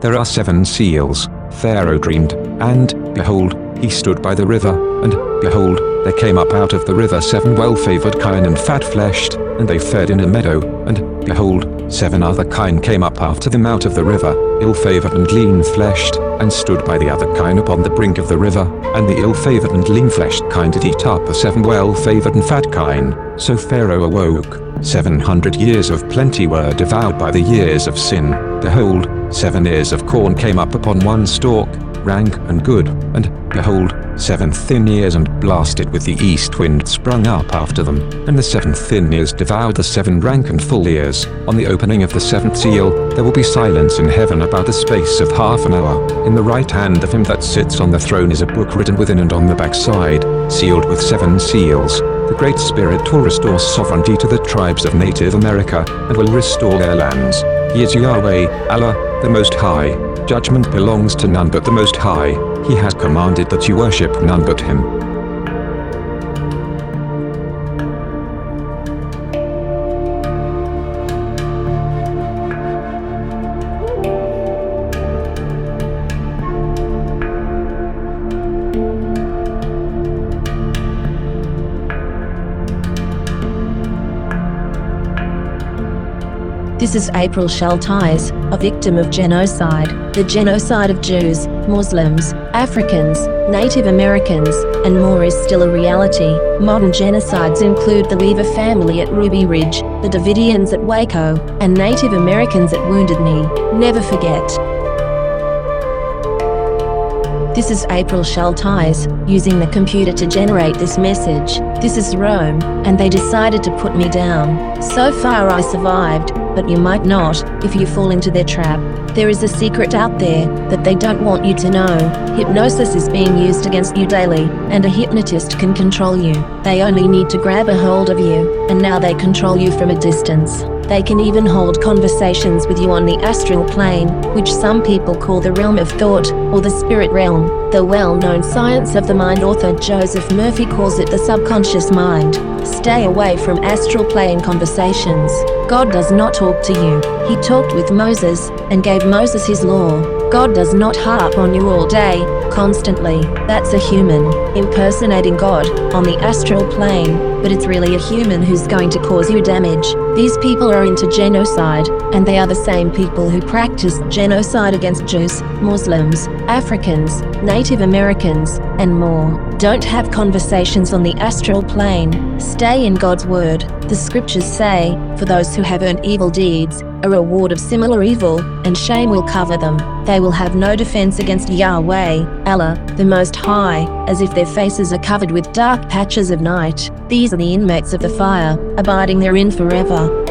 there are 7 seals. Pharaoh dreamed, and, behold, he stood by the river, and, behold, there came up out of the river 7 well-favored kine and fat-fleshed, and they fed in a meadow, and, behold, 7 other kine came up after them out of the river, ill-favored and lean-fleshed, and stood by the other kine upon the brink of the river, and the ill-favored and lean-fleshed kine did eat up the 7 well-favored and fat kine. So Pharaoh awoke. 700 years of plenty were devoured by the years of sin. Behold, 7 ears of corn came up upon one stalk, rank and good, and, behold, 7 thin ears and blasted with the east wind sprung up after them, and the 7 thin ears devoured the 7 rank and full ears. On the opening of the 7th seal, there will be silence in heaven about the space of half an hour. In the right hand of him that sits on the throne is a book written within and on the backside, sealed with 7 seals. The Great Spirit will restore sovereignty to the tribes of Native America, and will restore their lands. He is Yahweh, Allah, the Most High. Judgment belongs to none but the Most High. He has commanded that you worship none but Him. This is April Schulthies, a victim of genocide. The genocide of Jews, Muslims, Africans, Native Americans, and more is still a reality. Modern genocides include the Weaver family at Ruby Ridge, the Davidians at Waco, and Native Americans at Wounded Knee. Never forget. This is April Schulthies, using the computer to generate this message. This is Rome, and they decided to put me down. So far I survived, but you might not, if you fall into their trap. There is a secret out there that they don't want you to know. Hypnosis is being used against you daily, and a hypnotist can control you. They only need to grab a hold of you, and now they control you from a distance. They can even hold conversations with you on the astral plane, which some people call the realm of thought, or the spirit realm. The well-known Science of the Mind author Joseph Murphy calls it the subconscious mind. Stay away from astral plane conversations. God does not talk to you. He talked with Moses, and gave Moses his law. God does not harp on you all day, constantly. That's a human, impersonating God, on the astral plane, but it's really a human who's going to cause you damage. These people are into genocide, and they are the same people who practice genocide against Jews, Muslims, Africans, Native Americans, and more. Don't have conversations on the astral plane. Stay in God's word. The scriptures say, for those who have earned evil deeds, a reward of similar evil, and shame will cover them. They will have no defense against Yahweh, Allah, the Most High, as if their faces are covered with dark patches of night. These are the inmates of the fire, abiding therein forever.